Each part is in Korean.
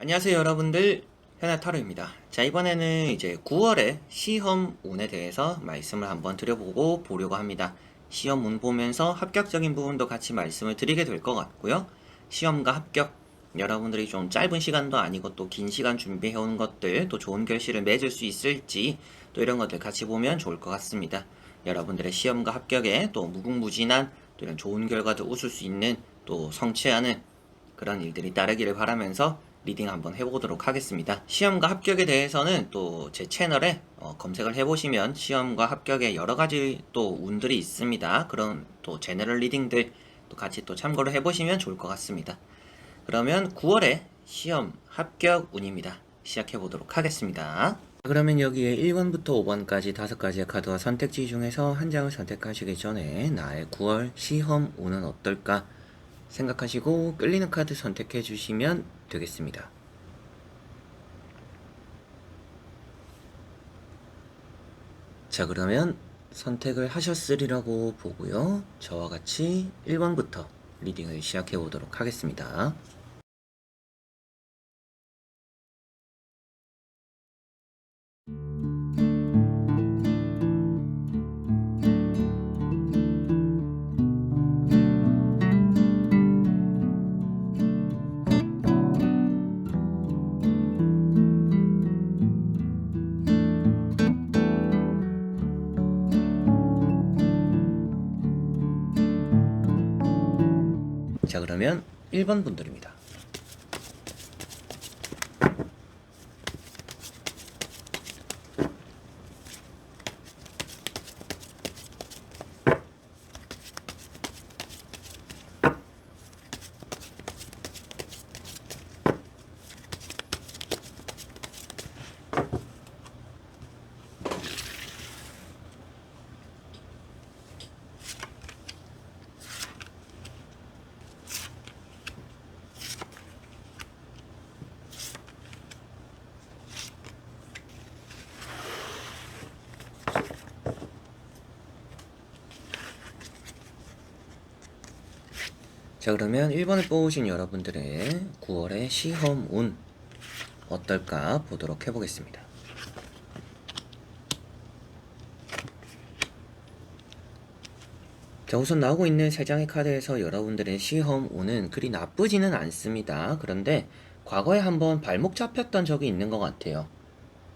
안녕하세요 여러분들, 현아타로입니다. 자, 이번에는 이제 9월의 시험운에 대해서 말씀을 한번 드려보고 보려고 합니다. 시험운 보면서 합격적인 부분도 같이 말씀을 드리게 될 것 같고요. 시험과 합격, 여러분들이 좀 짧은 시간도 아니고 또 긴 시간 준비해온 것들, 또 좋은 결실을 맺을 수 있을지, 또 이런 것들 같이 보면 좋을 것 같습니다. 여러분들의 시험과 합격에 또 무궁무진한 또 이런 좋은 결과도 웃을 수 있는, 또 성취하는 그런 일들이 따르기를 바라면서 리딩 한번 해보도록 하겠습니다. 시험과 합격에 대해서는 또 제 채널에 검색을 해보시면 시험과 합격에 여러가지 또 운들이 있습니다. 그런 또 제너럴 리딩들 또 같이 또 참고를 해보시면 좋을 것 같습니다. 그러면 9월의 시험 합격 운입니다. 시작해보도록 하겠습니다. 그러면 여기에 1번부터 5번까지 5가지의 카드와 선택지 중에서 한 장을 선택하시기 전에 나의 9월 시험 운은 어떨까 생각하시고 끌리는 카드 선택해 주시면 되겠습니다. 자, 그러면 선택을 하셨으리라고 보고요. 저와 같이 1번부터 리딩을 시작해 보도록 하겠습니다. 자, 그러면 1번 분들입니다. 자, 그러면 1번을 뽑으신 여러분들의 9월의 시험 운 어떨까 보도록 해보겠습니다. 자, 우선 나오고 있는 3장의 카드에서 여러분들의 시험 운은 그리 나쁘지는 않습니다. 그런데 과거에 한번 발목 잡혔던 적이 있는 것 같아요.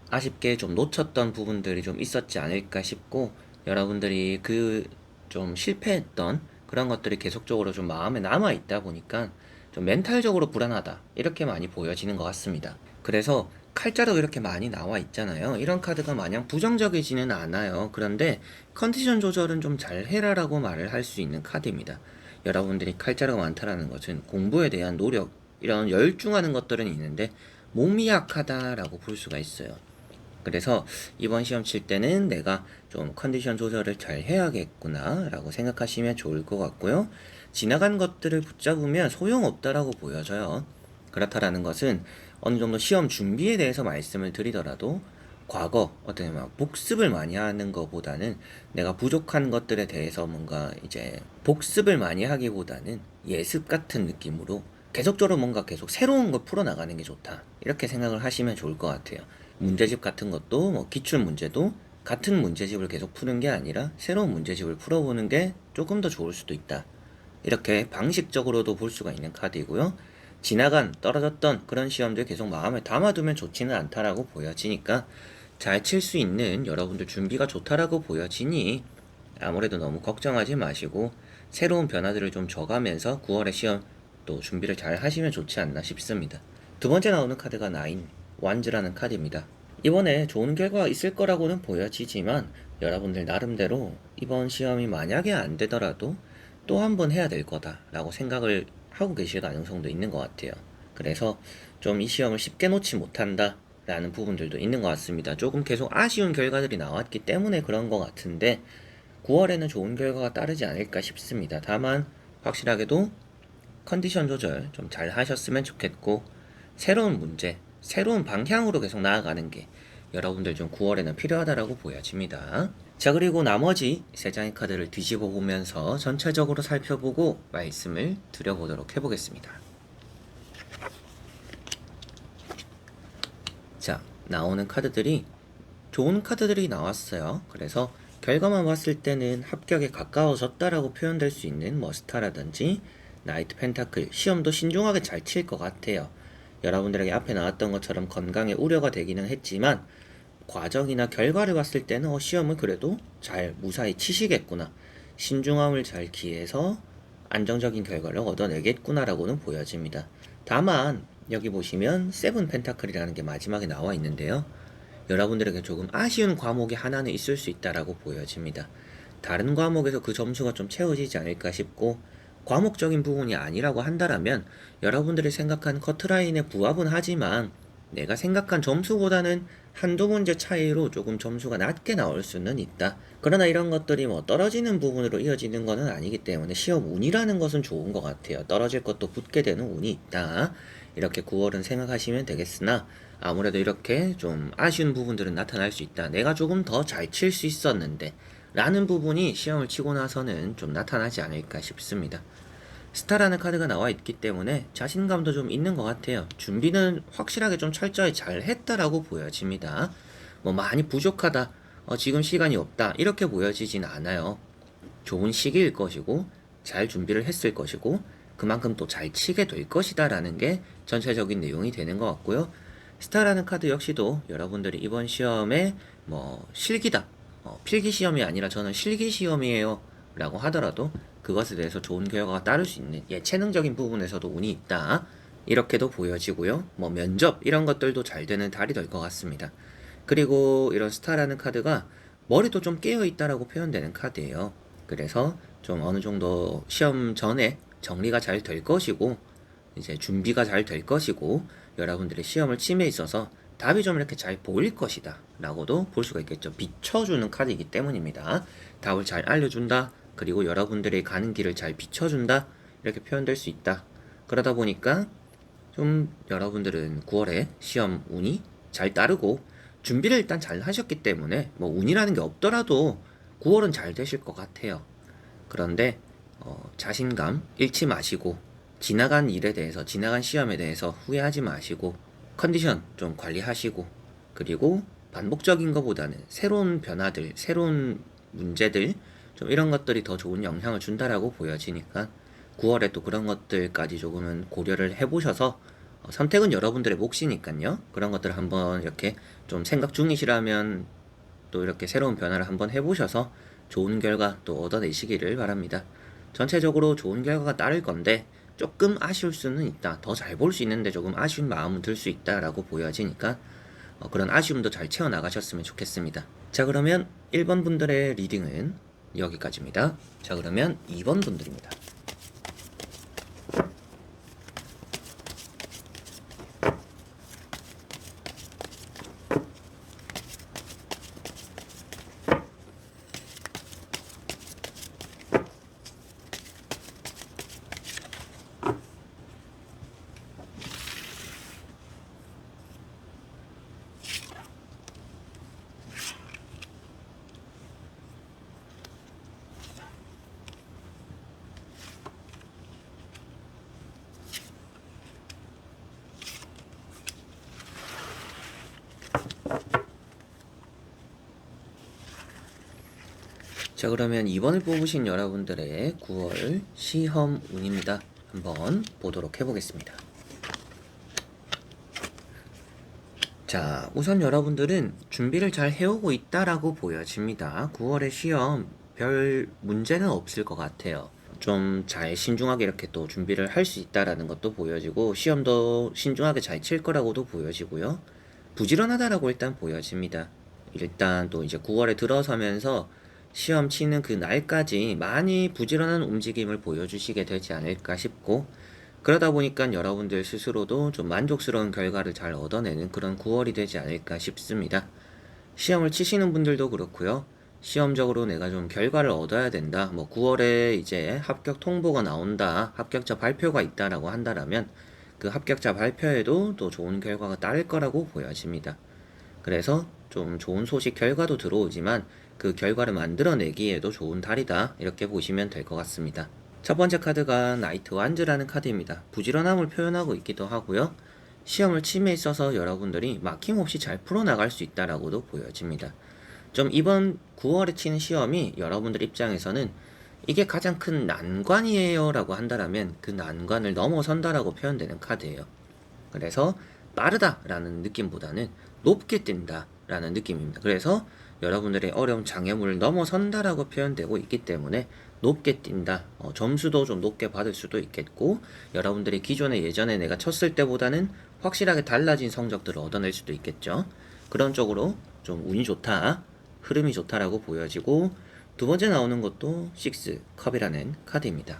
아쉽게 좀 놓쳤던 부분들이 좀 있었지 않을까 싶고, 여러분들이 그 좀 실패했던 그런 것들이 계속적으로 좀 마음에 남아 있다 보니까 좀 멘탈적으로 불안하다, 이렇게 많이 보여지는 것 같습니다. 그래서 칼자루가 이렇게 많이 나와 있잖아요. 이런 카드가 마냥 부정적이지는 않아요. 그런데 컨디션 조절은 좀 잘 해라라고 말을 할 수 있는 카드입니다. 여러분들이 칼자루가 많다라는 것은 공부에 대한 노력, 이런 열중하는 것들은 있는데 몸이 약하다라고 볼 수가 있어요. 그래서 이번 시험 칠 때는 내가 좀 컨디션 조절을 잘 해야겠구나 라고 생각하시면 좋을 것 같고요. 지나간 것들을 붙잡으면 소용없다라고 보여져요. 그렇다라는 것은 어느 정도 시험 준비에 대해서 말씀을 드리더라도 과거 어떤 막 복습을 많이 하는 것보다는 내가 부족한 것들에 대해서 뭔가 이제 복습을 많이 하기보다는 예습 같은 느낌으로 계속적으로 뭔가 계속 새로운 걸 풀어나가는 게 좋다, 이렇게 생각을 하시면 좋을 것 같아요. 문제집 같은 것도 뭐 기출 문제도 같은 문제집을 계속 푸는 게 아니라 새로운 문제집을 풀어보는 게 조금 더 좋을 수도 있다, 이렇게 방식적으로도 볼 수가 있는 카드이고요. 지나간 떨어졌던 그런 시험들 계속 마음에 담아두면 좋지는 않다라고 보여지니까 잘 칠 수 있는 여러분들 준비가 좋다라고 보여지니 아무래도 너무 걱정하지 마시고 새로운 변화들을 좀 줘가면서 9월의 시험 또 준비를 잘 하시면 좋지 않나 싶습니다. 두 번째 나오는 카드가 나인 완즈라는 카드입니다. 이번에 좋은 결과가 있을 거라고는 보여지지만 여러분들 나름대로 이번 시험이 만약에 안 되더라도 또 한 번 해야 될 거다라고 생각을 하고 계실 가능성도 있는 것 같아요. 그래서 좀 이 시험을 쉽게 놓지 못한다 라는 부분들도 있는 것 같습니다. 조금 계속 아쉬운 결과들이 나왔기 때문에 그런 것 같은데 9월에는 좋은 결과가 따르지 않을까 싶습니다. 다만 확실하게도 컨디션 조절 좀 잘 하셨으면 좋겠고, 새로운 문제, 새로운 방향으로 계속 나아가는 게 여러분들 좀 9월에는 필요하다라고 보여집니다. 자, 그리고 나머지 3장의 카드를 뒤집어 보면서 전체적으로 살펴보고 말씀을 드려보도록 해보겠습니다. 자, 나오는 카드들이 좋은 카드들이 나왔어요. 그래서 결과만 봤을 때는 합격에 가까워졌다라고 표현될 수 있는 뭐 스타라든지 나이트 펜타클, 시험도 신중하게 잘 칠 것 같아요. 여러분들에게 앞에 나왔던 것처럼 건강에 우려가 되기는 했지만 과정이나 결과를 봤을 때는 시험은 그래도 잘 무사히 치시겠구나, 신중함을 잘 기해서 안정적인 결과를 얻어내겠구나라고는 보여집니다. 다만 여기 보시면 세븐 펜타클이라는 게 마지막에 나와 있는데요. 여러분들에게 조금 아쉬운 과목이 하나는 있을 수 있다라고 보여집니다. 다른 과목에서 그 점수가 좀 채워지지 않을까 싶고, 과목적인 부분이 아니라고 한다라면 여러분들이 생각한 커트라인에 부합은 하지만 내가 생각한 점수보다는 한두 문제 차이로 조금 점수가 낮게 나올 수는 있다. 그러나 이런 것들이 뭐 떨어지는 부분으로 이어지는 것은 아니기 때문에 시험 운이라는 것은 좋은 것 같아요. 떨어질 것도 붙게 되는 운이 있다, 이렇게 9월은 생각하시면 되겠으나, 아무래도 이렇게 좀 아쉬운 부분들은 나타날 수 있다. 내가 조금 더 잘 칠 수 있었는데 라는 부분이 시험을 치고 나서는 좀 나타나지 않을까 싶습니다. 스타라는 카드가 나와 있기 때문에 자신감도 좀 있는 것 같아요. 준비는 확실하게 좀 철저히 잘 했다라고 보여집니다. 뭐 많이 부족하다, 지금 시간이 없다, 이렇게 보여지진 않아요. 좋은 시기일 것이고 잘 준비를 했을 것이고 그만큼 또 잘 치게 될 것이다 라는 게 전체적인 내용이 되는 것 같고요. 스타라는 카드 역시도 여러분들이 이번 시험에 뭐 실기다, 필기 시험이 아니라 저는 실기 시험이에요 라고 하더라도 그것에 대해서 좋은 결과가 따를 수 있는 예체능적인 부분에서도 운이 있다, 이렇게도 보여지고요. 뭐 면접 이런 것들도 잘 되는 달이 될 것 같습니다. 그리고 이런 스타라는 카드가 머리도 좀 깨어 있다라고 표현되는 카드예요. 그래서 좀 어느 정도 시험 전에 정리가 잘 될 것이고 이제 준비가 잘 될 것이고 여러분들의 시험을 침해 있어서 답이 좀 이렇게 잘 보일 것이다 라고도 볼 수가 있겠죠. 비춰주는 카드이기 때문입니다. 답을 잘 알려준다, 그리고 여러분들의 가는 길을 잘 비춰준다, 이렇게 표현될 수 있다. 그러다 보니까 좀 여러분들은 9월에 시험 운이 잘 따르고 준비를 일단 잘 하셨기 때문에 뭐 운이라는 게 없더라도 9월은 잘 되실 것 같아요. 그런데 자신감 잃지 마시고 지나간 일에 대해서, 지나간 시험에 대해서 후회하지 마시고 컨디션 좀 관리하시고, 그리고 반복적인 것보다는 새로운 변화들, 새로운 문제들, 좀 이런 것들이 더 좋은 영향을 준다라고 보여지니까 9월에 또 그런 것들까지 조금은 고려를 해보셔서, 선택은 여러분들의 몫이니까요. 그런 것들을 한번 이렇게 좀 생각 중이시라면 또 이렇게 새로운 변화를 한번 해보셔서 좋은 결과 또 얻어내시기를 바랍니다. 전체적으로 좋은 결과가 따를 건데 조금 아쉬울 수는 있다. 더 잘 볼 수 있는데 조금 아쉬운 마음은 들 수 있다라고 보여지니까 그런 아쉬움도 잘 채워나가셨으면 좋겠습니다. 자, 그러면 1번 분들의 리딩은 여기까지입니다. 자, 그러면 2번 분들입니다. 자, 그러면 2번을 뽑으신 여러분들의 9월 시험 운입니다. 한번 보도록 해보겠습니다. 자, 우선 여러분들은 준비를 잘 해오고 있다라고 보여집니다. 9월의 시험 별 문제는 없을 것 같아요. 좀 잘 신중하게 이렇게 또 준비를 할 수 있다라는 것도 보여지고, 시험도 신중하게 잘 칠 거라고도 보여지고요. 부지런하다라고 일단 보여집니다. 일단 또 이제 9월에 들어서면서 시험 치는 그 날까지 많이 부지런한 움직임을 보여주시게 되지 않을까 싶고, 그러다 보니까 여러분들 스스로도 좀 만족스러운 결과를 잘 얻어내는 그런 9월이 되지 않을까 싶습니다. 시험을 치시는 분들도 그렇고요. 시험적으로 내가 좀 결과를 얻어야 된다, 뭐 9월에 이제 합격 통보가 나온다, 합격자 발표가 있다라고 한다라면 그 합격자 발표에도 또 좋은 결과가 따를 거라고 보여집니다. 그래서 좀 좋은 소식 결과도 들어오지만 그 결과를 만들어내기에도 좋은 달이다, 이렇게 보시면 될 것 같습니다. 첫 번째 카드가 나이트 완즈라는 카드입니다. 부지런함을 표현하고 있기도 하고요. 시험을 침해 있어서 여러분들이 막힘없이 잘 풀어나갈 수 있다라고도 보여집니다. 좀 이번 9월에 치는 시험이 여러분들 입장에서는 이게 가장 큰 난관이에요 라고 한다면 그 난관을 넘어선다라고 표현되는 카드예요. 그래서 빠르다라는 느낌보다는 높게 뛴다라는 느낌입니다. 그래서 여러분들의 어려운 장애물을 넘어선다라고 표현되고 있기 때문에 높게 뛴다. 점수도 좀 높게 받을 수도 있겠고 여러분들이 기존에 예전에 내가 쳤을 때보다는 확실하게 달라진 성적들을 얻어낼 수도 있겠죠. 그런 쪽으로 좀 운이 좋다, 흐름이 좋다라고 보여지고 두 번째 나오는 것도 6 컵이라는 카드입니다.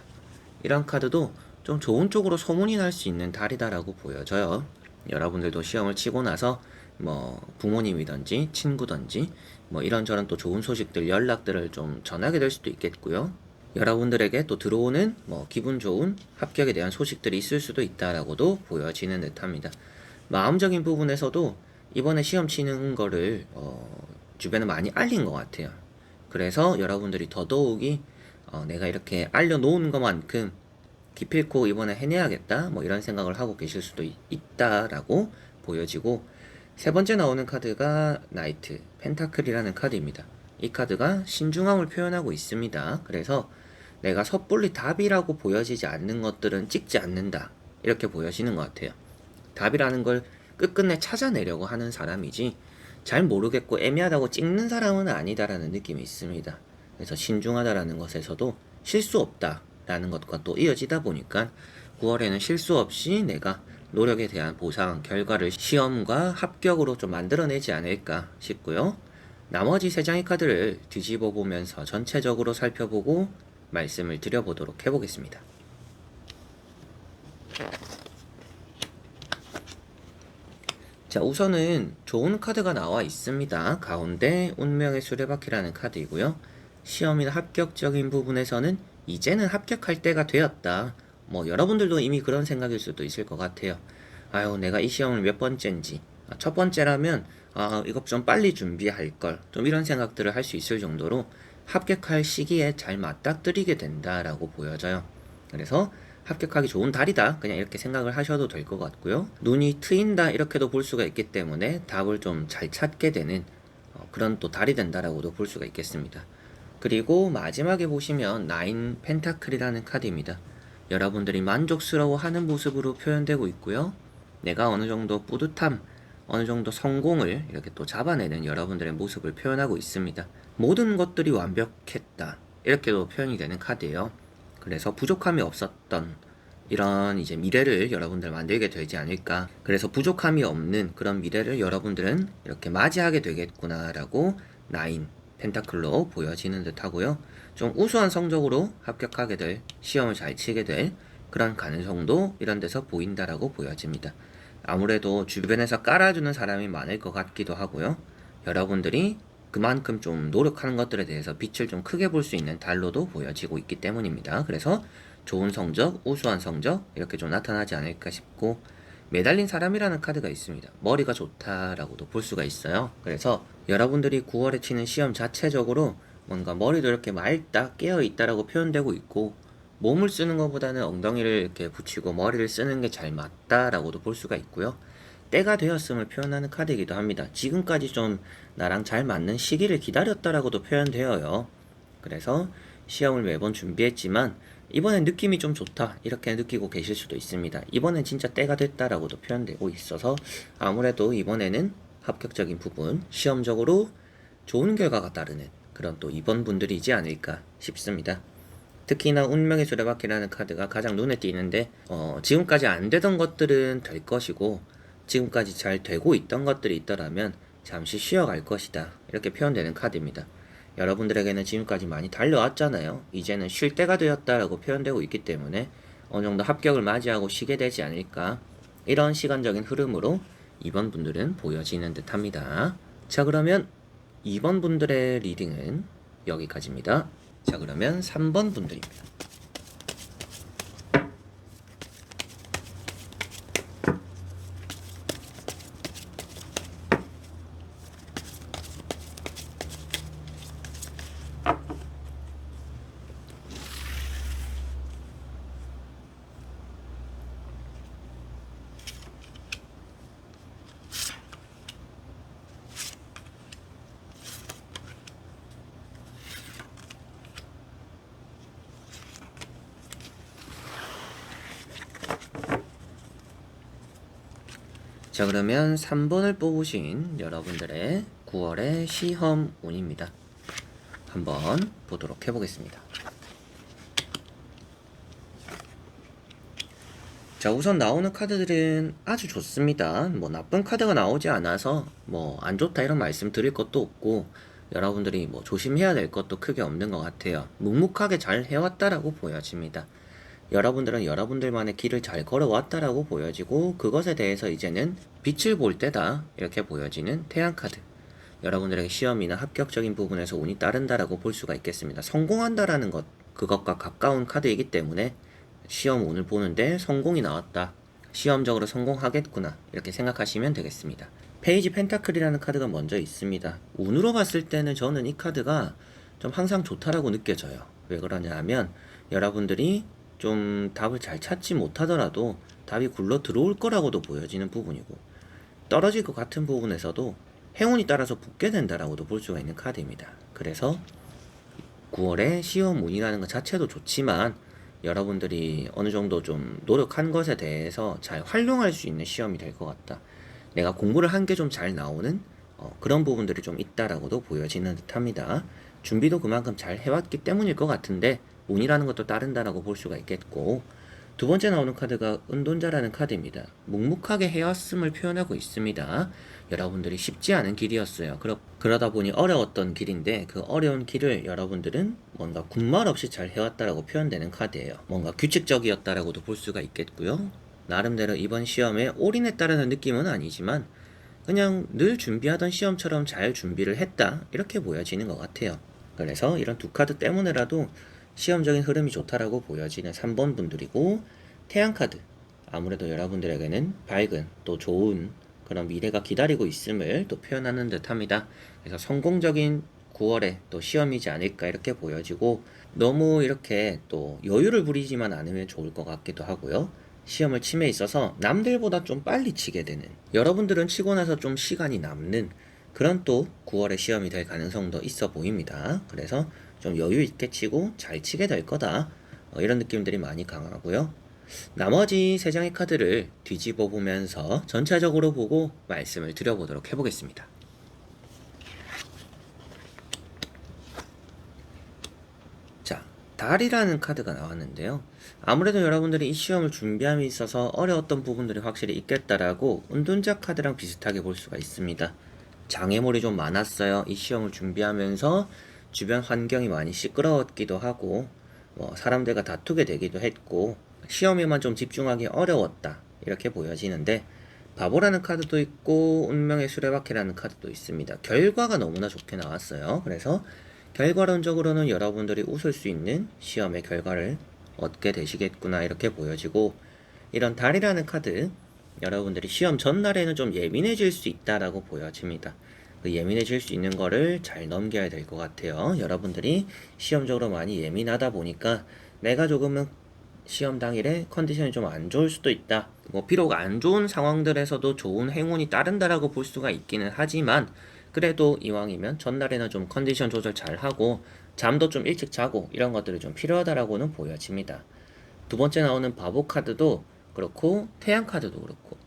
이런 카드도 좀 좋은 쪽으로 소문이 날 수 있는 달이다라고 보여져요. 여러분들도 시험을 치고 나서 뭐 부모님이든지 친구든지 뭐 이런저런 또 좋은 소식들, 연락들을 좀 전하게 될 수도 있겠고요. 여러분들에게 또 들어오는 뭐 기분 좋은 합격에 대한 소식들이 있을 수도 있다라고도 보여지는 듯합니다. 마음적인 부분에서도 이번에 시험 치는 거를 주변에 많이 알린 것 같아요. 그래서 여러분들이 더더욱이 내가 이렇게 알려놓은 것만큼 기필코 이번에 해내야겠다 뭐 이런 생각을 하고 계실 수도 있다라고 보여지고, 세 번째 나오는 카드가 나이트 펜타클이라는 카드입니다. 이 카드가 신중함을 표현하고 있습니다. 그래서 내가 섣불리 답이라고 보여지지 않는 것들은 찍지 않는다 이렇게 보여지는 것 같아요. 답이라는 걸 끝끝내 찾아내려고 하는 사람이지 잘 모르겠고 애매하다고 찍는 사람은 아니다라는 느낌이 있습니다. 그래서 신중하다라는 것에서도 실수 없다라는 것과 또 이어지다 보니까 9월에는 실수 없이 내가 노력에 대한 보상, 결과를 시험과 합격으로 좀 만들어내지 않을까 싶고요. 나머지 세 장의 카드를 뒤집어 보면서 전체적으로 살펴보고 말씀을 드려보도록 해보겠습니다. 자, 우선은 좋은 카드가 나와 있습니다. 가운데 운명의 수레바퀴라는 카드이고요. 시험이나 합격적인 부분에서는 이제는 합격할 때가 되었다. 뭐 여러분들도 이미 그런 생각일 수도 있을 것 같아요. 아유, 내가 이 시험을 몇 번째인지, 첫 번째라면 이것 좀 빨리 준비할 걸, 좀 이런 생각들을 할 수 있을 정도로 합격할 시기에 잘 맞닥뜨리게 된다라고 보여져요. 그래서 합격하기 좋은 달이다 그냥 이렇게 생각을 하셔도 될 것 같고요. 눈이 트인다 이렇게도 볼 수가 있기 때문에 답을 좀 잘 찾게 되는 그런 또 달이 된다라고도 볼 수가 있겠습니다. 그리고 마지막에 보시면 9 펜타클이라는 카드입니다. 여러분들이 만족스러워하는 모습으로 표현되고 있고요. 내가 어느 정도 뿌듯함, 어느 정도 성공을 이렇게 또 잡아내는 여러분들의 모습을 표현하고 있습니다. 모든 것들이 완벽했다 이렇게도 표현이 되는 카드예요. 그래서 부족함이 없었던 이런 이제 미래를 여러분들 만들게 되지 않을까. 그래서 부족함이 없는 그런 미래를 여러분들은 이렇게 맞이하게 되겠구나라고 9 펜타클로 보여지는 듯 하고요. 좀 우수한 성적으로 합격하게 될, 시험을 잘 치게 될 그런 가능성도 이런 데서 보인다라고 보여집니다. 아무래도 주변에서 깔아주는 사람이 많을 것 같기도 하고요. 여러분들이 그만큼 좀 노력하는 것들에 대해서 빛을 좀 크게 볼 수 있는 달로도 보여지고 있기 때문입니다. 그래서 좋은 성적, 우수한 성적 이렇게 좀 나타나지 않을까 싶고, 매달린 사람이라는 카드가 있습니다. 머리가 좋다라고도 볼 수가 있어요. 그래서 여러분들이 9월에 치는 시험 자체적으로 뭔가 머리도 이렇게 맑다, 깨어있다라고 표현되고 있고, 몸을 쓰는 것보다는 엉덩이를 이렇게 붙이고 머리를 쓰는 게 잘 맞다라고도 볼 수가 있고요. 때가 되었음을 표현하는 카드이기도 합니다. 지금까지 좀 나랑 잘 맞는 시기를 기다렸다라고도 표현되어요. 그래서 시험을 매번 준비했지만 이번엔 느낌이 좀 좋다 이렇게 느끼고 계실 수도 있습니다. 이번엔 진짜 때가 됐다라고도 표현되고 있어서 아무래도 이번에는 합격적인 부분, 시험적으로 좋은 결과가 따르는 그런 또 이번 분들이지 않을까 싶습니다. 특히나 운명의 수레바퀴라는 카드가 가장 눈에 띄는데 지금까지 안 되던 것들은 될 것이고 지금까지 잘 되고 있던 것들이 있더라면 잠시 쉬어갈 것이다 이렇게 표현되는 카드입니다. 여러분들에게는 지금까지 많이 달려왔잖아요. 이제는 쉴 때가 되었다라고 표현되고 있기 때문에 어느 정도 합격을 맞이하고 쉬게 되지 않을까, 이런 시간적인 흐름으로 2번 분들은 보여지는 듯 합니다. 자, 그러면 2번 분들의 리딩은 여기까지입니다. 자, 그러면 3번 분들입니다. 자, 그러면 3번을 뽑으신 여러분들의 9월의 시험 운입니다. 한번 보도록 해보겠습니다. 자, 우선 나오는 카드들은 아주 좋습니다. 뭐 나쁜 카드가 나오지 않아서 뭐 안 좋다 이런 말씀 드릴 것도 없고, 여러분들이 뭐 조심해야 될 것도 크게 없는 것 같아요. 묵묵하게 잘 해왔다라고 보여집니다. 여러분들은 여러분들만의 길을 잘 걸어왔다라고 보여지고, 그것에 대해서 이제는 빛을 볼 때다 이렇게 보여지는 태양카드. 여러분들에게 시험이나 합격적인 부분에서 운이 따른다라고 볼 수가 있겠습니다. 성공한다라는 것, 그것과 가까운 카드이기 때문에 시험 운을 보는데 성공이 나왔다, 시험적으로 성공하겠구나 이렇게 생각하시면 되겠습니다. 페이지 펜타클이라는 카드가 먼저 있습니다. 운으로 봤을 때는 저는 이 카드가 좀 항상 좋다라고 느껴져요. 왜 그러냐 하면, 여러분들이 좀 답을 잘 찾지 못하더라도 답이 굴러 들어올 거라고도 보여지는 부분이고, 떨어질 것 같은 부분에서도 행운이 따라서 붙게 된다라고도 볼 수가 있는 카드입니다. 그래서 9월에 시험 운이라는 것 자체도 좋지만, 여러분들이 어느 정도 좀 노력한 것에 대해서 잘 활용할 수 있는 시험이 될 것 같다, 내가 공부를 한 게 좀 잘 나오는 그런 부분들이 좀 있다라고도 보여지는 듯 합니다. 준비도 그만큼 잘 해왔기 때문일 것 같은데, 운이라는 것도 따른다라고 볼 수가 있겠고, 두 번째 나오는 카드가 은돈자라는 카드입니다. 묵묵하게 해왔음을 표현하고 있습니다. 여러분들이 쉽지 않은 길이었어요. 그러다 보니 어려웠던 길인데, 그 어려운 길을 여러분들은 뭔가 군말 없이 잘 해왔다라고 표현되는 카드예요. 뭔가 규칙적이었다라고도 볼 수가 있겠고요. 나름대로 이번 시험에 올인했다라는 느낌은 아니지만, 그냥 늘 준비하던 시험처럼 잘 준비를 했다 이렇게 보여지는 것 같아요. 그래서 이런 두 카드 때문에라도 시험적인 흐름이 좋다라고 보여지는 3번 분들이고, 태양카드, 아무래도 여러분들에게는 밝은 또 좋은 그런 미래가 기다리고 있음을 또 표현하는 듯 합니다. 그래서 성공적인 9월에 또 시험이지 않을까 이렇게 보여지고, 너무 이렇게 또 여유를 부리지만 않으면 좋을 것 같기도 하고요. 시험을 침에 있어서 남들보다 좀 빨리 치게 되는, 여러분들은 치고 나서 좀 시간이 남는 그런 또 9월에 시험이 될 가능성도 있어 보입니다. 그래서 좀 여유 있게 치고 잘 치게 될 거다, 이런 느낌들이 많이 강하고요. 나머지 세 장의 카드를 뒤집어 보면서 전체적으로 보고 말씀을 드려보도록 해보겠습니다. 자, 달이라는 카드가 나왔는데요. 아무래도 여러분들이 이 시험을 준비함에 있어서 어려웠던 부분들이 확실히 있겠다라고 은둔자 카드랑 비슷하게 볼 수가 있습니다. 장애물이 좀 많았어요. 이 시험을 준비하면서 주변 환경이 많이 시끄러웠기도 하고, 사람들과 다투게 되기도 했고, 시험에만 좀 집중하기 어려웠다 이렇게 보여지는데, 바보라는 카드도 있고 운명의 수레바퀴라는 카드도 있습니다. 결과가 너무나 좋게 나왔어요. 그래서 결과론적으로는 여러분들이 웃을 수 있는 시험의 결과를 얻게 되시겠구나 이렇게 보여지고, 이런 달이라는 카드, 여러분들이 시험 전날에는 좀 예민해질 수 있다라고 보여집니다. 그 예민해질 수 있는 거를 잘 넘겨야 될 것 같아요. 여러분들이 시험적으로 많이 예민하다 보니까 내가 조금은 시험 당일에 컨디션이 좀 안 좋을 수도 있다. 뭐 비록 안 좋은 상황들에서도 좋은 행운이 따른다라고 볼 수가 있기는 하지만, 그래도 이왕이면 전날에는 좀 컨디션 조절 잘 하고 잠도 좀 일찍 자고 이런 것들이 좀 필요하다라고는 보여집니다. 두 번째 나오는 바보 카드도 그렇고 태양 카드도 그렇고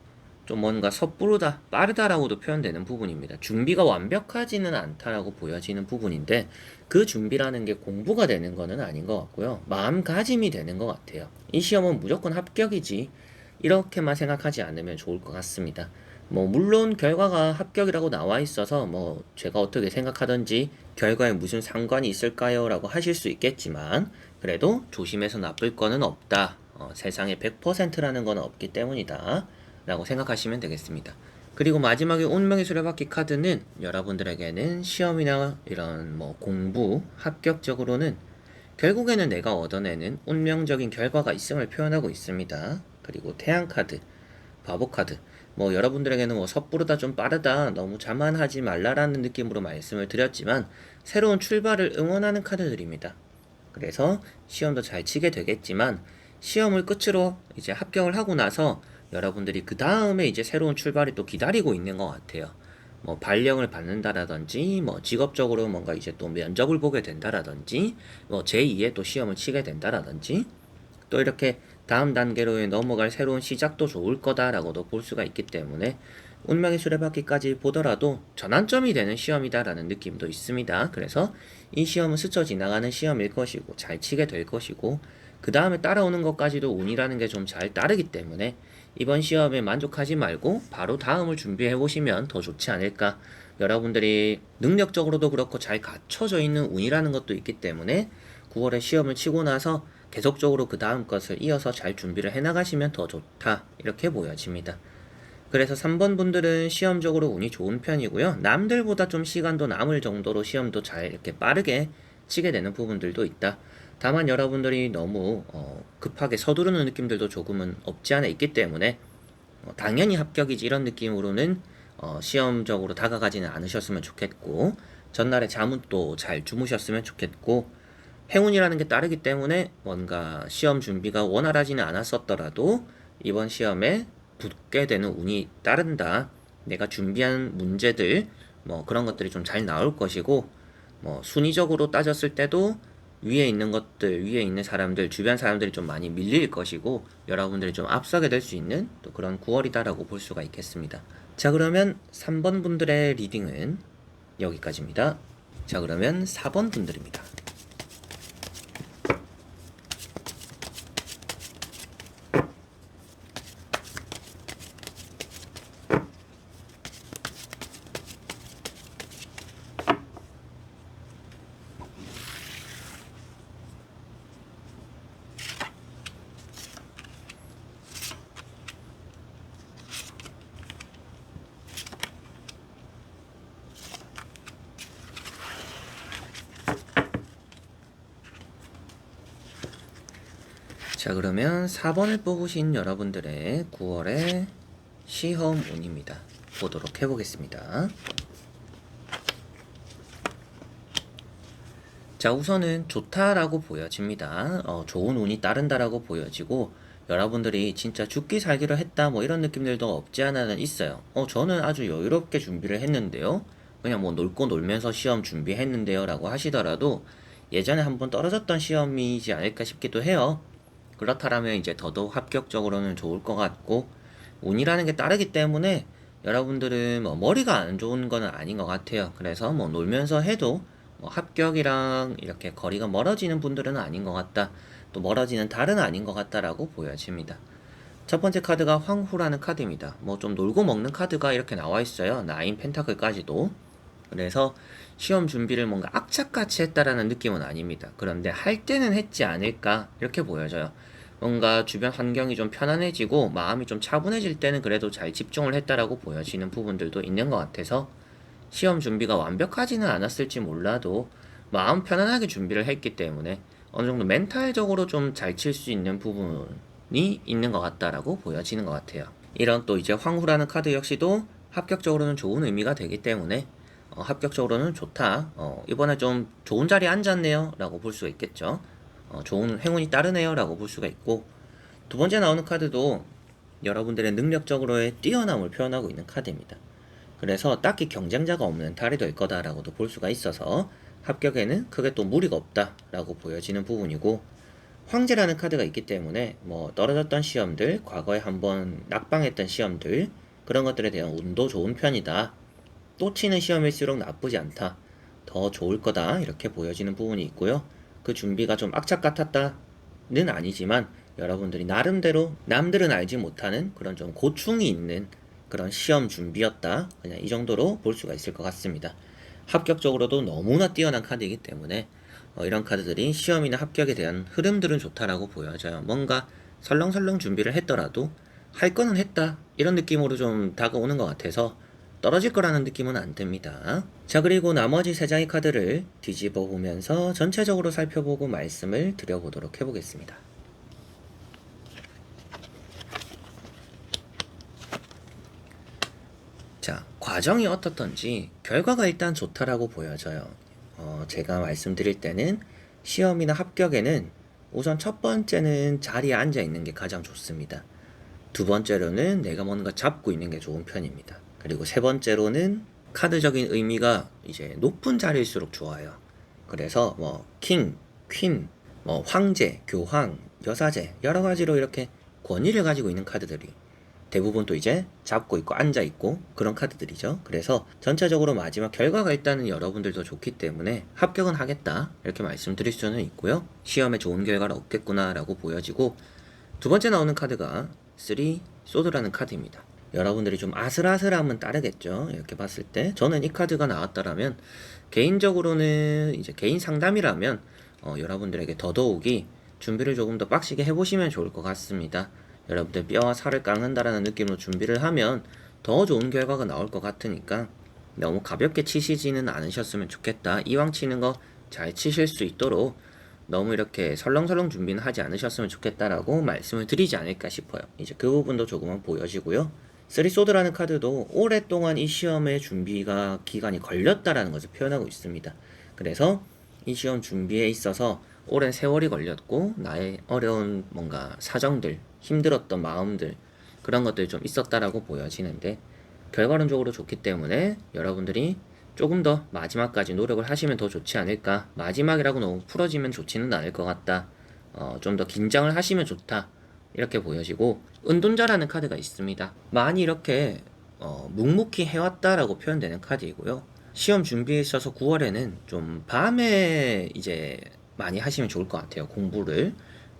좀 뭔가 섣부르다, 빠르다라고도 표현되는 부분입니다. 준비가 완벽하지는 않다라고 보여지는 부분인데, 그 준비라는 게 공부가 되는 거는 아닌 것 같고요. 마음가짐이 되는 것 같아요. 이 시험은 무조건 합격이지, 이렇게만 생각하지 않으면 좋을 것 같습니다. 물론 결과가 합격이라고 나와 있어서 제가 어떻게 생각하든지 결과에 무슨 상관이 있을까요? 라고 하실 수 있겠지만, 그래도 조심해서 나쁠 거는 없다. 세상에 100%라는 건 없기 때문이다 라고 생각하시면 되겠습니다. 그리고 마지막에 운명의 수레바퀴 카드는 여러분들에게는 시험이나 이런 공부, 합격적으로는 결국에는 내가 얻어내는 운명적인 결과가 있음을 표현하고 있습니다. 그리고 태양 카드, 바보 카드, 여러분들에게는 섣부르다, 좀 빠르다, 너무 자만하지 말라라는 느낌으로 말씀을 드렸지만, 새로운 출발을 응원하는 카드들입니다. 그래서 시험도 잘 치게 되겠지만, 시험을 끝으로 이제 합격을 하고 나서 여러분들이 그 다음에 이제 새로운 출발이 또 기다리고 있는 것 같아요. 발령을 받는다라든지, 직업적으로 뭔가 이제 또 면접을 보게 된다라든지, 제2의 또 시험을 치게 된다라든지, 또 이렇게 다음 단계로 넘어갈 새로운 시작도 좋을 거다라고도 볼 수가 있기 때문에 운명의 수레바퀴까지 보더라도 전환점이 되는 시험이다라는 느낌도 있습니다. 그래서 이 시험은 스쳐 지나가는 시험일 것이고 잘 치게 될 것이고 그 다음에 따라오는 것까지도 운이라는 게 좀 잘 따르기 때문에 이번 시험에 만족하지 말고 바로 다음을 준비해 보시면 더 좋지 않을까. 여러분들이 능력적으로도 그렇고 잘 갖춰져 있는 운이라는 것도 있기 때문에 9월에 시험을 치고 나서 계속적으로 그 다음 것을 이어서 잘 준비를 해나가시면 더 좋다, 이렇게 보여집니다. 그래서 3번 분들은 시험적으로 운이 좋은 편이고요. 남들보다 좀 시간도 남을 정도로 시험도 잘 이렇게 빠르게 치게 되는 부분들도 있다. 다만 여러분들이 너무 급하게 서두르는 느낌들도 조금은 없지 않아 있기 때문에 당연히 합격이지 이런 느낌으로는 시험적으로 다가가지는 않으셨으면 좋겠고, 전날에 잠은 또 잘 주무셨으면 좋겠고, 행운이라는 게 따르기 때문에 뭔가 시험 준비가 원활하지는 않았었더라도 이번 시험에 붙게 되는 운이 따른다. 내가 준비한 문제들 뭐 그런 것들이 좀 잘 나올 것이고, 뭐 순위적으로 따졌을 때도 위에 있는 것들, 위에 있는 사람들, 주변 사람들이 좀 많이 밀릴 것이고 여러분들이 좀 앞서게 될 수 있는 또 그런 9월이다라고 볼 수가 있겠습니다. 자, 그러면 3번 분들의 리딩은 여기까지입니다. 자, 그러면 4번 분들입니다. 자, 그러면 4번을 뽑으신 여러분들의 9월의 시험 운입니다. 보도록 해보겠습니다. 자, 우선은 좋다라고 보여집니다. 좋은 운이 따른다라고 보여지고 여러분들이 진짜 죽기 살기로 했다 뭐 이런 느낌들도 없지 않아는 있어요. 저는 아주 여유롭게 준비를 했는데요. 그냥 뭐 놀고 놀면서 시험 준비했는데요 라고 하시더라도 예전에 한번 떨어졌던 시험이지 않을까 싶기도 해요. 그렇다면 이제 더더욱 합격적으로는 좋을 것 같고, 운이라는 게 따르기 때문에 여러분들은 뭐 머리가 안 좋은 거는 아닌 것 같아요. 그래서 뭐 놀면서 해도 뭐 합격이랑 이렇게 거리가 멀어지는 분들은 아닌 것 같다, 또 멀어지는 달은 아닌 것 같다라고 보여집니다. 첫 번째 카드가 황후라는 카드입니다. 뭐 좀 놀고 먹는 카드가 이렇게 나와 있어요. 나인 펜타클까지도. 그래서 시험 준비를 뭔가 악착같이 했다라는 느낌은 아닙니다. 그런데 할 때는 했지 않을까 이렇게 보여져요. 뭔가 주변 환경이 좀 편안해지고 마음이 좀 차분해질 때는 그래도 잘 집중을 했다라고 보여지는 부분들도 있는 것 같아서 시험 준비가 완벽하지는 않았을지 몰라도 마음 편안하게 준비를 했기 때문에 어느 정도 멘탈적으로 좀 잘 칠 수 있는 부분이 있는 것 같다라고 보여지는 것 같아요. 이런 또 이제 황후라는 카드 역시도 합격적으로는 좋은 의미가 되기 때문에 합격적으로는 좋다. 이번에 좀 좋은 자리에 앉았네요. 라고 볼 수가 있겠죠. 좋은 행운이 따르네요. 라고 볼 수가 있고, 두 번째 나오는 카드도 여러분들의 능력적으로의 뛰어남을 표현하고 있는 카드입니다. 그래서 딱히 경쟁자가 없는 달이 될 거다라고도 볼 수가 있어서 합격에는 크게 또 무리가 없다라고 보여지는 부분이고, 황제라는 카드가 있기 때문에 뭐 떨어졌던 시험들, 과거에 한번 낙방했던 시험들, 그런 것들에 대한 운도 좋은 편이다. 또 치는 시험일수록 나쁘지 않다. 더 좋을 거다. 이렇게 보여지는 부분이 있고요. 그 준비가 좀 악착 같았다는 아니지만 여러분들이 나름대로 남들은 알지 못하는 그런 좀 고충이 있는 그런 시험 준비였다. 그냥 이 정도로 볼 수가 있을 것 같습니다. 합격적으로도 너무나 뛰어난 카드이기 때문에 이런 카드들이 시험이나 합격에 대한 흐름들은 좋다라고 보여져요. 뭔가 설렁설렁 준비를 했더라도 할 거는 했다. 이런 느낌으로 좀 다가오는 것 같아서 떨어질 거라는 느낌은 안 듭니다. 자, 그리고 나머지 세 장의 카드를 뒤집어 보면서 전체적으로 살펴보고 말씀을 드려보도록 해보겠습니다. 자, 과정이 어떻던지 결과가 일단 좋다라고 보여져요. 제가 말씀드릴 때는 시험이나 합격에는 우선 첫 번째는 자리에 앉아 있는 게 가장 좋습니다. 두 번째로는 내가 뭔가 잡고 있는 게 좋은 편입니다. 그리고 세 번째로는 카드적인 의미가 이제 높은 자리일수록 좋아요. 그래서 뭐 킹, 퀸, 뭐 황제, 교황, 여사제 여러 가지로 이렇게 권위를 가지고 있는 카드들이 대부분 또 이제 잡고 있고 앉아 있고 그런 카드들이죠. 그래서 전체적으로 마지막 결과가 일단은 여러분들도 좋기 때문에 합격은 하겠다 이렇게 말씀드릴 수는 있고요. 시험에 좋은 결과를 얻겠구나 라고 보여지고, 두 번째 나오는 카드가 3 소드라는 카드입니다. 여러분들이 좀 아슬아슬함은 따르겠죠. 이렇게 봤을 때 저는 이 카드가 나왔다라면 개인적으로는 이제 개인 상담이라면 여러분들에게 더더욱이 준비를 조금 더 빡시게 해보시면 좋을 것 같습니다. 여러분들 뼈와 살을 깎는다라는 느낌으로 준비를 하면 더 좋은 결과가 나올 것 같으니까 너무 가볍게 치시지는 않으셨으면 좋겠다. 이왕 치는 거 잘 치실 수 있도록 너무 이렇게 설렁설렁 준비는 하지 않으셨으면 좋겠다라고 말씀을 드리지 않을까 싶어요. 이제 그 부분도 조금은 보여지고요. 3소드라는 카드도 오랫동안 이 시험의 준비가 기간이 걸렸다라는 것을 표현하고 있습니다. 그래서 이 시험 준비에 있어서 오랜 세월이 걸렸고 나의 어려운 뭔가 사정들, 힘들었던 마음들, 그런 것들이 좀 있었다라고 보여지는데, 결과론적으로 좋기 때문에 여러분들이 조금 더 마지막까지 노력을 하시면 더 좋지 않을까. 마지막이라고 너무 풀어지면 좋지는 않을 것 같다. 좀 더 긴장을 하시면 좋다. 이렇게 보여지고, 은둔자라는 카드가 있습니다. 많이 이렇게 묵묵히 해왔다라고 표현되는 카드이고요. 시험 준비에 있어서 9월에는 좀 밤에 이제 많이 하시면 좋을 것 같아요. 공부를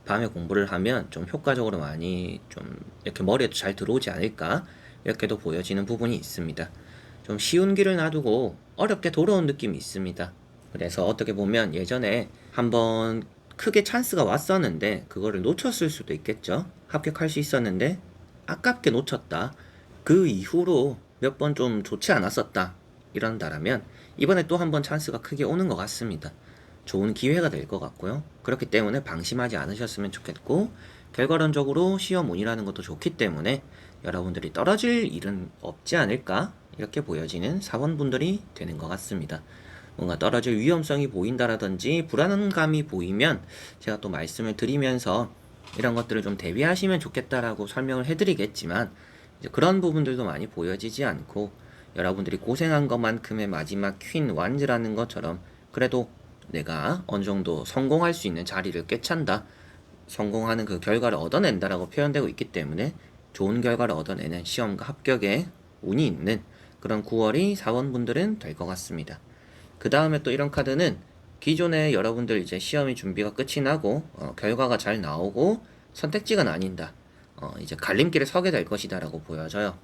밤에 공부를 하면 좀 효과적으로 많이 좀 이렇게 머리에도 잘 들어오지 않을까 이렇게도 보여지는 부분이 있습니다. 좀 쉬운 길을 놔두고 어렵게 돌아온 느낌이 있습니다. 그래서 어떻게 보면 예전에 한번 크게 찬스가 왔었는데 그거를 놓쳤을 수도 있겠죠. 합격할 수 있었는데 아깝게 놓쳤다. 그 이후로 몇 번 좀 좋지 않았었다 이런다라면 이번에 또 한 번 찬스가 크게 오는 것 같습니다. 좋은 기회가 될 것 같고요. 그렇기 때문에 방심하지 않으셨으면 좋겠고, 결과론적으로 시험 운이라는 것도 좋기 때문에 여러분들이 떨어질 일은 없지 않을까 이렇게 보여지는 사원분들이 되는 것 같습니다. 뭔가 떨어질 위험성이 보인다라든지 불안감이 보이면 제가 또 말씀을 드리면서 이런 것들을 좀 대비하시면 좋겠다라고 설명을 해드리겠지만, 이제 그런 부분들도 많이 보여지지 않고 여러분들이 고생한 것만큼의 마지막 퀸 완즈라는 것처럼 그래도 내가 어느 정도 성공할 수 있는 자리를 꿰찬다, 성공하는 그 결과를 얻어낸다라고 표현되고 있기 때문에 좋은 결과를 얻어내는 시험과 합격에 운이 있는 그런 9월이 사원분들은 될 것 같습니다. 그 다음에 또 이런 카드는 기존에 여러분들 이제 시험이 준비가 끝이 나고 결과가 잘 나오고 선택지가 나뉜다, 이제 갈림길에 서게 될 것이다 라고 보여져요.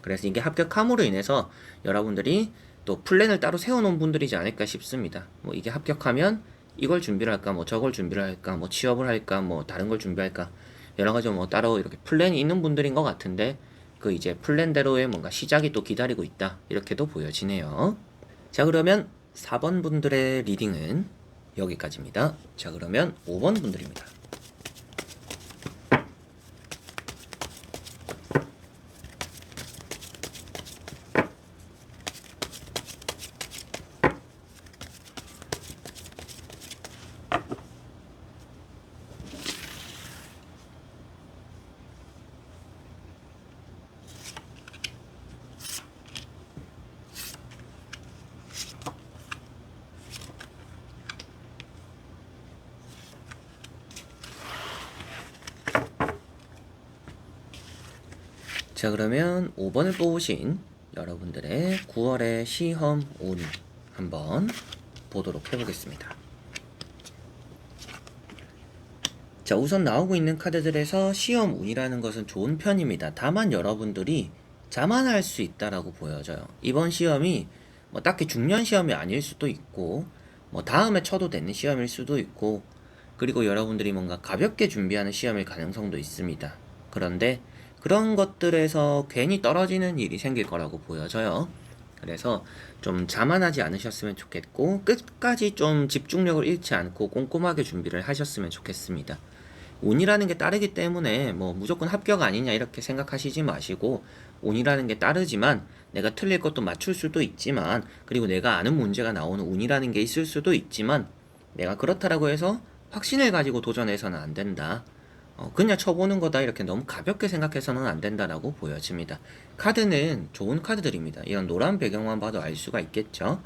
그래서 이게 합격함으로 인해서 여러분들이 또 플랜을 따로 세워놓은 분들이지 않을까 싶습니다. 뭐 이게 합격하면 이걸 준비를 할까, 뭐 저걸 준비를 할까, 뭐 취업을 할까, 뭐 다른 걸 준비할까, 여러 가지 뭐 따로 이렇게 플랜이 있는 분들인 것 같은데, 그 이제 플랜대로의 뭔가 시작이 또 기다리고 있다 이렇게도 보여지네요. 자, 그러면 4번 분들의 리딩은 여기까지입니다. 자, 그러면 5번 분들입니다. 자, 그러면 5번을 뽑으신 여러분들의 9월의 시험 운 한번 보도록 해보겠습니다. 자, 우선 나오고 있는 카드들에서 시험 운이라는 것은 좋은 편입니다. 다만 여러분들이 자만할 수 있다라고 보여져요. 이번 시험이 뭐 딱히 중요한 시험이 아닐 수도 있고, 뭐 다음에 쳐도 되는 시험일 수도 있고, 그리고 여러분들이 뭔가 가볍게 준비하는 시험일 가능성도 있습니다. 그런데 그런 것들에서 괜히 떨어지는 일이 생길 거라고 보여져요. 그래서 좀 자만하지 않으셨으면 좋겠고, 끝까지 좀 집중력을 잃지 않고 꼼꼼하게 준비를 하셨으면 좋겠습니다. 운이라는 게 따르기 때문에 뭐 무조건 합격 아니냐 이렇게 생각하시지 마시고, 운이라는 게 따르지만 내가 틀릴 것도 맞출 수도 있지만, 그리고 내가 아는 문제가 나오는 운이라는 게 있을 수도 있지만, 내가 그렇다라고 해서 확신을 가지고 도전해서는 안 된다. 그냥 쳐보는 거다 이렇게 너무 가볍게 생각해서는 안 된다라고 보여집니다. 카드는 좋은 카드들입니다. 이런 노란 배경만 봐도 알 수가 있겠죠.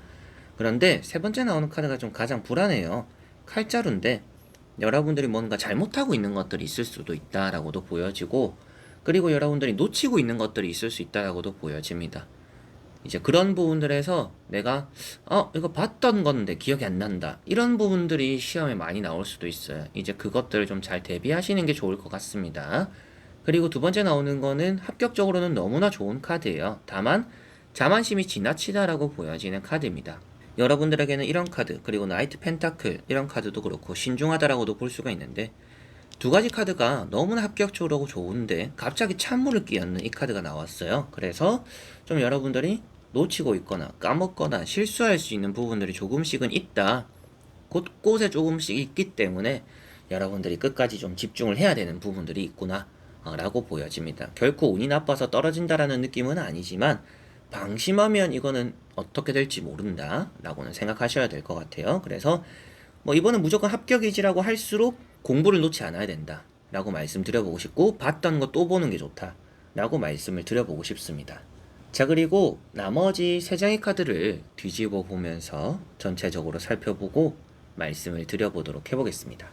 그런데 세 번째 나오는 카드가 좀 가장 불안해요. 칼자루인데 여러분들이 뭔가 잘못하고 있는 것들이 있을 수도 있다라고도 보여지고, 그리고 여러분들이 놓치고 있는 것들이 있을 수 있다라고도 보여집니다. 이제 그런 부분들에서 내가 이거 봤던 건데 기억이 안 난다, 이런 부분들이 시험에 많이 나올 수도 있어요. 이제 그것들을 좀 잘 대비하시는 게 좋을 것 같습니다. 그리고 두 번째 나오는 거는 합격적으로는 너무나 좋은 카드예요. 다만 자만심이 지나치다라고 보여지는 카드입니다. 여러분들에게는 이런 카드, 그리고 나이트 펜타클 이런 카드도 그렇고 신중하다라고도 볼 수가 있는데, 두 가지 카드가 너무나 합격적으로 좋은데 갑자기 찬물을 끼얹는 이 카드가 나왔어요. 그래서 좀 여러분들이 놓치고 있거나 까먹거나 실수할 수 있는 부분들이 조금씩은 있다, 곳곳에 조금씩 있기 때문에 여러분들이 끝까지 좀 집중을 해야 되는 부분들이 있구나 라고 보여집니다. 결코 운이 나빠서 떨어진다라는 느낌은 아니지만, 방심하면 이거는 어떻게 될지 모른다 라고는 생각하셔야 될 것 같아요. 그래서 뭐 이번은 무조건 합격이지라고 할수록 공부를 놓지 않아야 된다 라고 말씀드려보고 싶고, 봤던 거 또 보는 게 좋다 라고 말씀을 드려보고 싶습니다. 자, 그리고 나머지 세 장의 카드를 뒤집어 보면서 전체적으로 살펴보고 말씀을 드려보도록 해보겠습니다.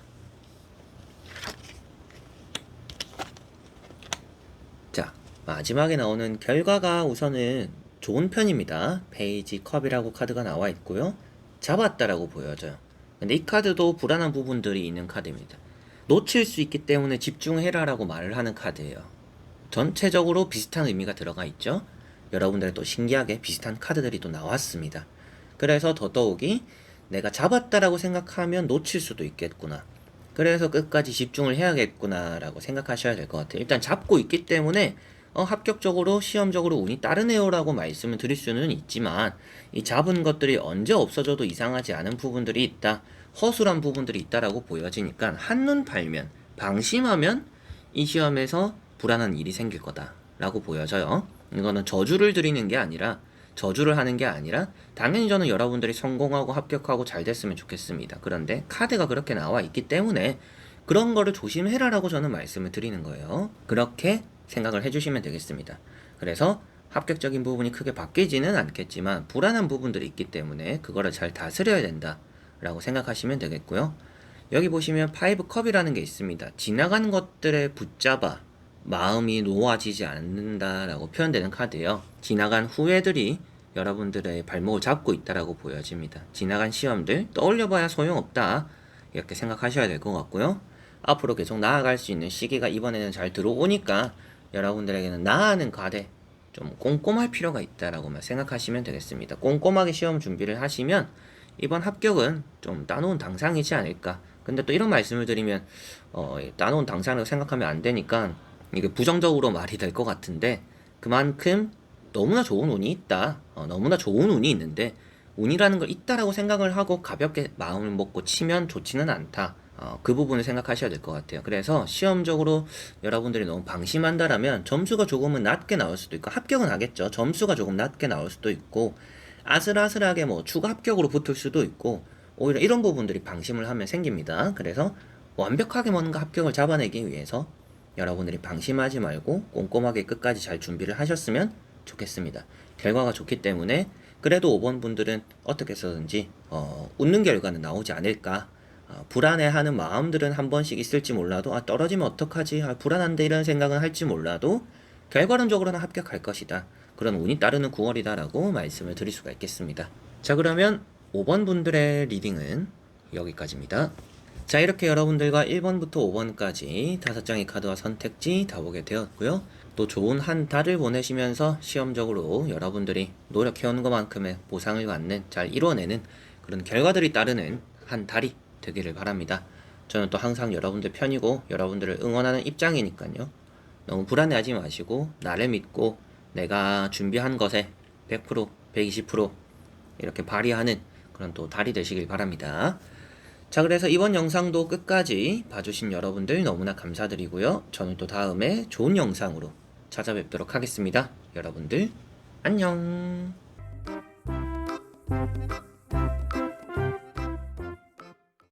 자, 마지막에 나오는 결과가 우선은 좋은 편입니다. 페이지 컵이라고 카드가 나와 있고요. 잡았다라고 보여져요. 근데 이 카드도 불안한 부분들이 있는 카드입니다. 놓칠 수 있기 때문에 집중해라 라고 말을 하는 카드예요. 전체적으로 비슷한 의미가 들어가 있죠. 여러분들 또 신기하게 비슷한 카드들이 또 나왔습니다. 그래서 더더욱이 내가 잡았다라고 생각하면 놓칠 수도 있겠구나, 그래서 끝까지 집중을 해야겠구나 라고 생각하셔야 될 것 같아요. 일단 잡고 있기 때문에 합격적으로 시험적으로 운이 따르네요 라고 말씀을 드릴 수는 있지만, 이 잡은 것들이 언제 없어져도 이상하지 않은 부분들이 있다, 허술한 부분들이 있다라고 보여지니까 한눈 팔면, 방심하면 이 시험에서 불안한 일이 생길 거다 라고 보여져요. 이거는 저주를 드리는 게 아니라, 저주를 하는 게 아니라 당연히 저는 여러분들이 성공하고 합격하고 잘 됐으면 좋겠습니다. 그런데 카드가 그렇게 나와 있기 때문에 그런 거를 조심해라 라고 저는 말씀을 드리는 거예요. 그렇게 생각을 해주시면 되겠습니다. 그래서 합격적인 부분이 크게 바뀌지는 않겠지만 불안한 부분들이 있기 때문에 그거를 잘 다스려야 된다 라고 생각하시면 되겠고요. 여기 보시면 5컵이라는 게 있습니다. 지나간 것들에 붙잡아 마음이 놓아지지 않는다라고 표현되는 카드예요. 지나간 후회들이 여러분들의 발목을 잡고 있다라고 보여집니다. 지나간 시험들 떠올려봐야 소용없다 이렇게 생각하셔야 될 것 같고요. 앞으로 계속 나아갈 수 있는 시기가 이번에는 잘 들어오니까 여러분들에게는 나아가는 과제 좀 꼼꼼할 필요가 있다라고만 생각하시면 되겠습니다. 꼼꼼하게 시험 준비를 하시면 이번 합격은 좀 따놓은 당상이지 않을까. 근데 또 이런 말씀을 드리면 따놓은 당상이라고 생각하면 안 되니까 이게 부정적으로 말이 될 것 같은데, 그만큼 너무나 좋은 운이 있다, 너무나 좋은 운이 있는데 운이라는 걸 있다라고 생각을 하고 가볍게 마음을 먹고 치면 좋지는 않다, 그 부분을 생각하셔야 될 것 같아요. 그래서 시험적으로 여러분들이 너무 방심한다라면 점수가 조금은 낮게 나올 수도 있고, 합격은 하겠죠. 점수가 조금 낮게 나올 수도 있고, 아슬아슬하게 뭐 추가 합격으로 붙을 수도 있고, 오히려 이런 부분들이 방심을 하면 생깁니다. 그래서 완벽하게 뭔가 합격을 잡아내기 위해서 여러분들이 방심하지 말고 꼼꼼하게 끝까지 잘 준비를 하셨으면 좋겠습니다. 결과가 좋기 때문에 그래도 5번 분들은 어떻게 해서든지 웃는 결과는 나오지 않을까. 불안해하는 마음들은 한 번씩 있을지 몰라도 떨어지면 어떡하지, 불안한데 이런 생각은 할지 몰라도 결과론적으로는 합격할 것이다, 그런 운이 따르는 9월이다 라고 말씀을 드릴 수가 있겠습니다. 자, 그러면 5번 분들의 리딩은 여기까지입니다. 자, 이렇게 여러분들과 1번부터 5번까지 5장의 카드와 선택지 다 보게 되었고요. 또 좋은 한 달을 보내시면서 시험적으로 여러분들이 노력해오는 것만큼의 보상을 받는, 잘 이뤄내는 그런 결과들이 따르는 한 달이 되기를 바랍니다. 저는 또 항상 여러분들 편이고 여러분들을 응원하는 입장이니까요. 너무 불안해하지 마시고 나를 믿고 내가 준비한 것에 100%, 120% 이렇게 발휘하는 그런 또 달이 되시길 바랍니다. 자, 그래서 이번 영상도 끝까지 봐주신 여러분들 너무나 감사드리고요. 저는 또 다음에 좋은 영상으로 찾아뵙도록 하겠습니다. 여러분들 안녕.